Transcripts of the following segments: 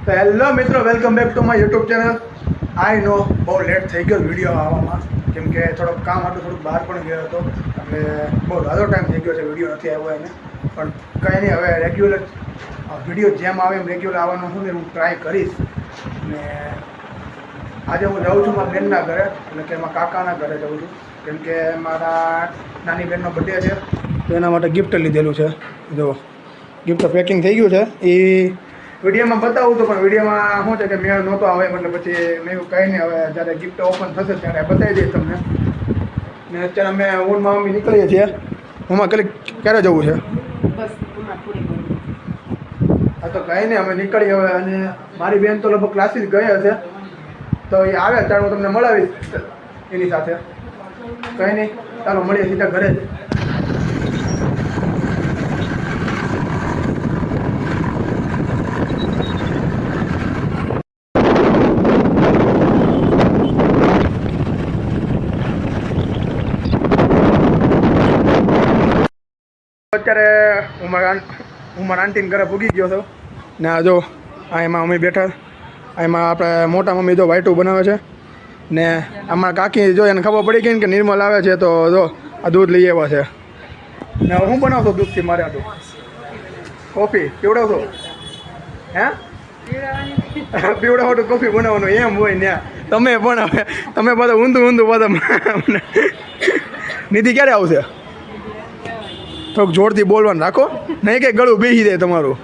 તો હેલો મિત્રો, welcome back to my YouTube channel. I know બહુ લેટ થઈ ગયો વિડીયો આવવામાં, કેમ કે થોડોક કામ હતું, થોડુંક બહાર પણ ગયો હતો, એટલે બહુ ઝાઝો ટાઈમ થઈ ગયો છે વિડીયો નથી આવ્યો એને. પણ કંઈ નહીં, હવે રેગ્યુલર વિડીયો જેમ આવે એમ રેગ્યુલર આવવાનું હું ને હું ટ્રાય કરીશ. ને આજે હું જાઉં છું મારા બેનના ઘરે, એટલે કે મારા કાકાના ઘરે જાઉં છું, કેમ કે મારા નાની બહેનનો બર્થડે છે, તો એના માટે ગિફ્ટ લીધેલું છે. જો ગિફ્ટ પેકિંગ થઈ ગયું છે, એ વિડીયોમાં બતાવું તો, પણ વિડીયોમાં શું છે કે મેળ નહોતો આવે, એટલે પછી મેં એવું કંઈ નહીં, હવે જ્યારે ગિફ્ટ ઓપન થશે ત્યારે બતાવી દઈશ તમને. ને અત્યારે અમે હું મારા મમ્મી નીકળીએ છીએ. મમ્મા ક્યારે જવું છે? હા તો કંઈ નહીં, અમે નીકળીએ હવે. અને મારી બેન તો લગભગ ક્લાસીસ ગઈ હશે, તો એ આવે ત્યારે હું તમને મળાવીશ એની સાથે. કંઈ નહીં, ચાલો મળીએ સીધા ઘરે જ. અત્યારે હું મારા આંટીને ઘરે પૂગી ગયો હતો ને. આ જો આ એમાં મમ્મી બેઠા, એમાં આપણે મોટા મમ્મી જો વાઈટું બનાવે છે ને. આમાં કાકી જો એને ખબર પડી ગઈ ને કે નિર્મલ આવે છે, તો જો આ દૂધ લઈ આવ્યા છે ને. હું બનાવશો દૂધથી મારે આટલું કોફી પીવડાવશો? હે પીવડાવો તો કોફી બનાવવાનું એમ હોય ને. તમે પણ હવે તમે બધા ઊંધું બધા નિધિ ક્યારે આવશે? થોડુંક જોરથી બોલવાનું રાખો, નહીં કે ગળું બેસી જાય તમારું.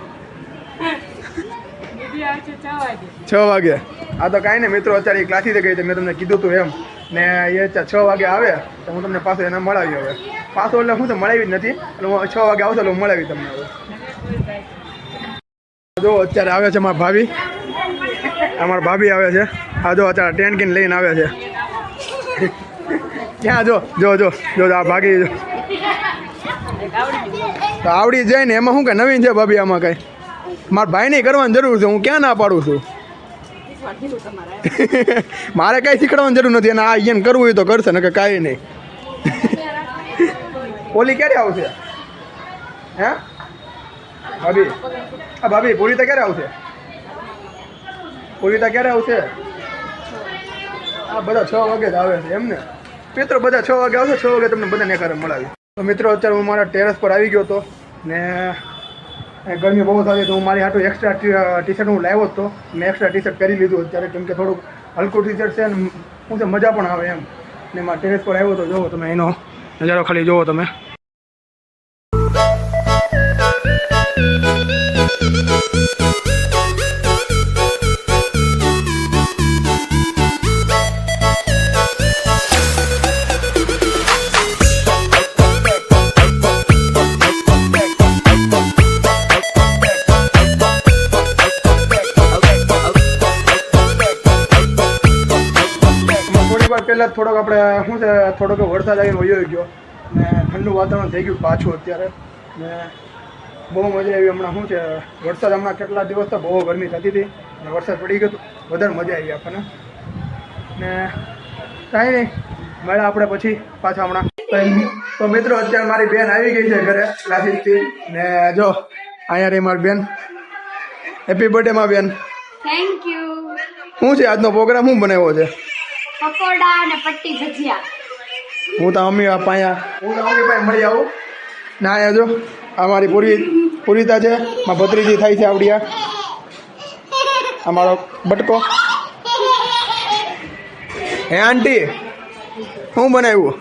6 વાગે? આ તો કાંઈ નહીં મિત્રો, અત્યારે ક્લાસીસે ગઈ છે, મેં તમને કીધું હતું એમ. ને એ 6 વાગે આવે તો હું તમને પાછો એને મળાવી. હવે પાછો એટલે હું તો મળાવી જ નથી, એટલે હું 6 વાગે આવશે એટલે હું મળાવી તમને. હવે જો અત્યારે આવે છે મારા ભાભી, અમારા ભાભી આવે છે. હા જો અત્યારે ટેન કીને લઈને આવે છે. ક્યાં જો જો જો જો આ ભાગી જો. તો આવડી જાય ને, એમાં શું કાંઈ નવીન છે ભાભી? આમાં કાંઈ મારા ભાઈને કરવાની જરૂર છે, હું ક્યાં ના પાડું છું. મારે કાંઈ શીખડવાની જરૂર નથી, અને આ એને કરવું હોય તો કરશે, ને કે કાંઈ નહીં. ઓલી ક્યારે આવશે? હે ભાભી? હા ભાભી, પૂરીતા ક્યારે આવશે? પૂરીતા ક્યારે આવશે? આ બધા 6 વાગે જ આવે છે એમને મિત્રો, બધા 6 વાગે આવશે. 6 વાગે તમને બધાને ઘરે મળાવી. તો મિત્રો અત્યારે હું મારા ટેરેસ પર આવી ગયો હતો ને. ગરમી બહુ થતી, તો હું મારી હાટું એક્સ્ટ્રા ટી શર્ટ હું લાવ્યો હતો. મેં એક્સ્ટ્રા ટી શર્ટ કરી લીધું અત્યારે, કેમ કે થોડુંક હલકું ટી શર્ટ છે ને, શું છે મજા પણ આવે એમ. ને મારા ટેરેસ પર આવ્યો તો જોવો તમે, એનો નજારો ખાલી જોવો તમે. પહેલાં થોડોક આપણે શું છે, થોડોક વરસાદ આવીને વયો ગયો ને ઠંડુ વાતાવરણ થઈ ગયું પાછું અત્યારે. ને બહુ મજા આવી. હમણાં શું છે, વરસાદ હમણાં કેટલા દિવસ તો બહુ ગરમી થતી હતી, અને વરસાદ પડી ગયો તો વધારે મજા આવી આપણને. ને કાંઈ નહીં, મળ્યા આપણે પછી પાછા હમણાં. તો મિત્રો અત્યારે મારી બેન આવી ગઈ છે ઘરે ક્લાસીસથી. ને જો અહીંયા રહી મારી બેન. હેપી બર્થડે માં બેન. Thank you. શું છે આજનો પ્રોગ્રામ? શું બનાવ્યો છે? પકોડા અને પટ્ટી ભજીયા. હું તો મમ્મી પાસે મળી આવું ને. અહીંયા જો આ મારી પૂરીતા છે, મારા ભત્રીજી થાય છે આવડિયા. અમારો બટકો. હે આંટી, શું બનાવ્યું?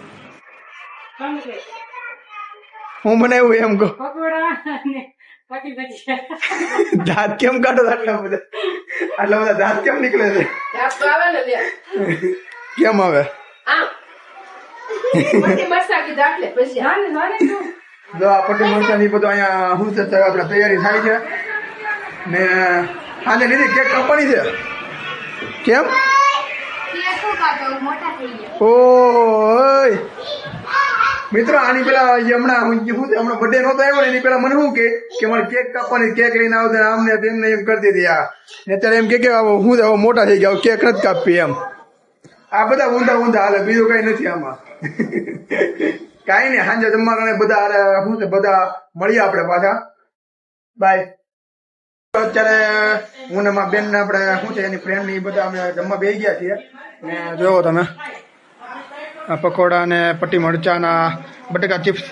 હું બનાવ્યું એમ કહો. દાંત કેમ કાઢો? આટલા બધા દાંત કેમ નીકળે છે? કેમ આવે? જો આ પટ્ટી મરચાની બધું અહીંયા શું છે, આપણે તૈયારી થાય છે. ને આને લીધી કેક કાપવાની છે. કેમ? ઓય મિત્રો, આની પેલા હમણાં બર્થડે નહોતો આવ્યો ને, એની પેલા મને શું કે મારે કેક કાપવાની, કેક લઈને આવશે આમને તેમને એમ કરતી હતી. અત્યારે એમ કે હું મોટા થઈ ગયા, કેક નથી કાપવી એમ. આ બધા ઊંધા હાલે, બીજું કઈ નથી આમાં. કાંઈ નહીં, સાંજે જમવા બધા શું છે, બધા મળીએ આપણે પાછા. બાય. અત્યારે હું ને મારા બેન ને આપણે શું છે એની ફ્રેન્ડ ની બધા અમે જમવા બેસી ગયા છીએ ને જોવો તમે આ પકોડા ને પટ્ટી મરચાના બટેકા ચિપ્સ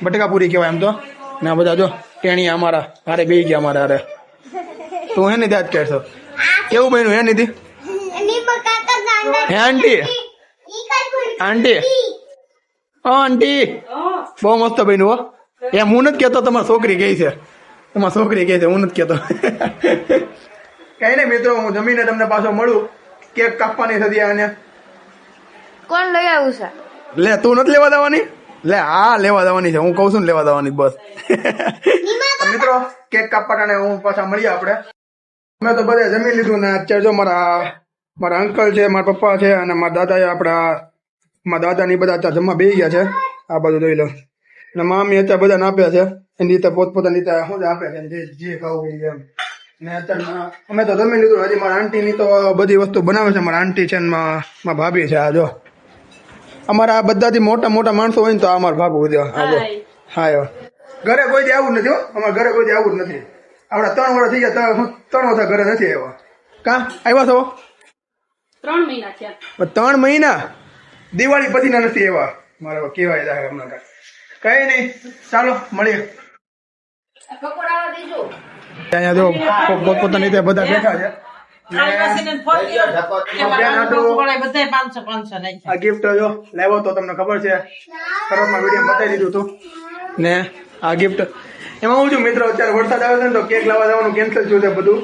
બટેકા પૂરી કહેવાય એમ તો ને આ બધા જો ટેણી અમારા હારે બેસી ગયા અમારા હારે તું હે ને દાદ કહેશો કેવું બન્યું હે નિધિ હે આંટી આંટી ઓ આંટી બહુ મસ્ત બન્યું હો એમ હું નથી કહેતો તમારી છોકરી ગઈ છે તમારી છોકરી ગઈ છે હું નથી કહેતો કઈ નહીં મિત્રો હું જમીને તમને પાછો મળું કેક કાપવાની થતી અને કોણ લઈ આવ્યું છે લે તું નથી લેવા દેવાની લે હા લેવા દેવાની છે હું કહું છું ને લેવા દેવાની બસ મિત્રો કેક કાપવાને હું પાછા મળીએ આપણે અમે તો બધા જમી લીધું ને અત્યારે જો મારા અંકલ છે મારા પપ્પા છે અને મારા દાદા મારા દાદાની બધા અત્યારે જમવા બેસી ગયા છે આ બાજુ જોઈ લો અને મામી અત્યારે બધાને આપ્યા છે એની રીતે પોતપોતાની રીતે શું આપે છે જે ખાવું હોય એમ ને અત્યારે અમે તો જમી લીધું હજી મારા આંટીની તો બધી વસ્તુ બનાવે છે મારા આંટી છે ને મારા ભાભી છે આ જો અમારા બધાથી મોટા મોટા માણસો હોય ને તો આ અમારા ભાભુ જો આ જો હા ઘરે કોઈ દી આવું નથી હો અમારા ઘરે કોઈ દી આવું જ નથી આપડા 3 વર્ષ થઈ ગયા 3 વર્ષ ઘરે નથી આવ્યા કા આવ્યા છો 3 મહિના થયા 3 મહિના દિવાળી પછીના નથી આવ્યા મારે કેવાય જાય હમણાં કઈ નહીં ચાલો મળીએ અહીંયા જો પોતપોતાની રીતે બધા બેઠા છે આ ગિફ્ટ જો લાવ્યો તો તમને ખબર છે શરૂઆતમાં વિડીયો બતાવી દીધું હતું ને આ ગિફ્ટ એમાં હું છું મિત્રો અત્યારે વરસાદ આવે છે ને તો કેક લાવવા જવાનું કેન્સલ થયું છે બધું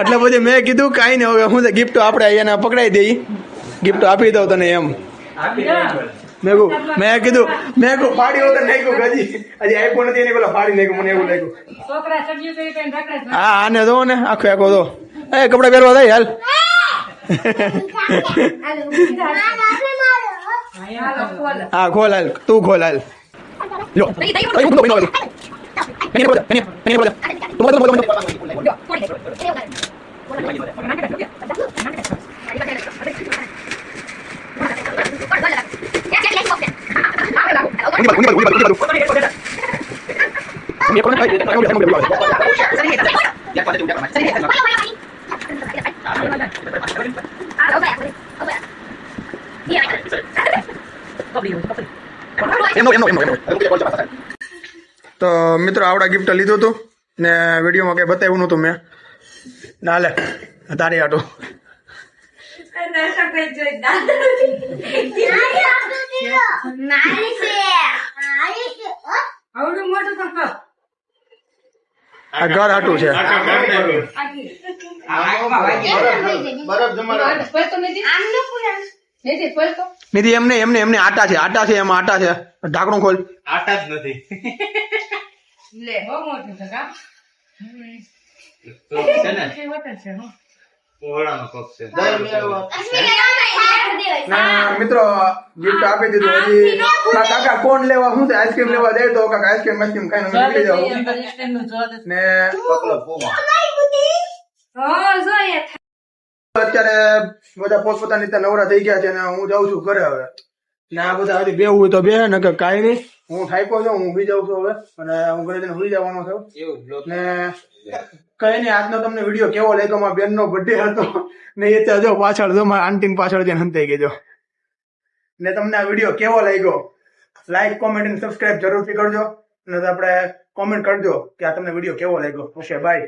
એટલે મેં કીધું કાંઈ નહીં હવે હું ગિફ્ટ આપણે અહીંયા પકડાઈ દઈ ગિફ્ટ આપી દઉં તને એમ મેં કીધું ફાડી વગર નાખ્યું હજી આપ્યો નથી એની પેલા ફાડી નાખ્યું મને એવું લાગ્યું હા આને જો ને આખો દો એ કપડા પહેરવા થાય હાલ હા ખોલ હાલ તું ખોલ હાલ લો તો મિત્રો આવડા ગિફ્ટ લીધું હતું ને વિડીયોમાં કઈ બતાવ્યું નતું મેં ના લે તારી આટો આ ઘર આટું છે નિધિ એમને આટા છે એમાં આટા છે ઢાંકણું ખોલ આટા જ નથી મિત્રો ગિફ્ટ આપી દીધું હજી કાકા કોણ લેવા શું આઈસ્ક્રીમ લેવા જાય તો કાકા આઈસ્ક્રીમ ખાઈને નીકળી જાવ ને અત્યારે બધા પોતપોતાની રીતે નવરા થઈ ગયા છે ને હું જાઉં છું ઘરે હવે ને આ બધા હજી બેવું હોય તો બે ને કે કાંઈ નહીં હું થાક્યો છું હું ઉભી જાઉં છું હવે અને હું ઘરે જઈને સુઈ જવાનો છું ને કઈ નહીં આજનો તમને વિડીયો કેવો લાગ્યો મારા બેનનો બર્થડે હતો ને એ ત્યાં જો પાછળ જો મારા આંટીની પાછળ જઈને હંતાઈ ગયો ને તમને આ વિડીયો કેવો લાગ્યો લાઈક કોમેન્ટ અને સબસ્ક્રાઇબ જરૂરથી કરજો અને આપણે કોમેન્ટ કરજો કે આ તમને વિડીયો કેવો લાગ્યો ઓકે બાય.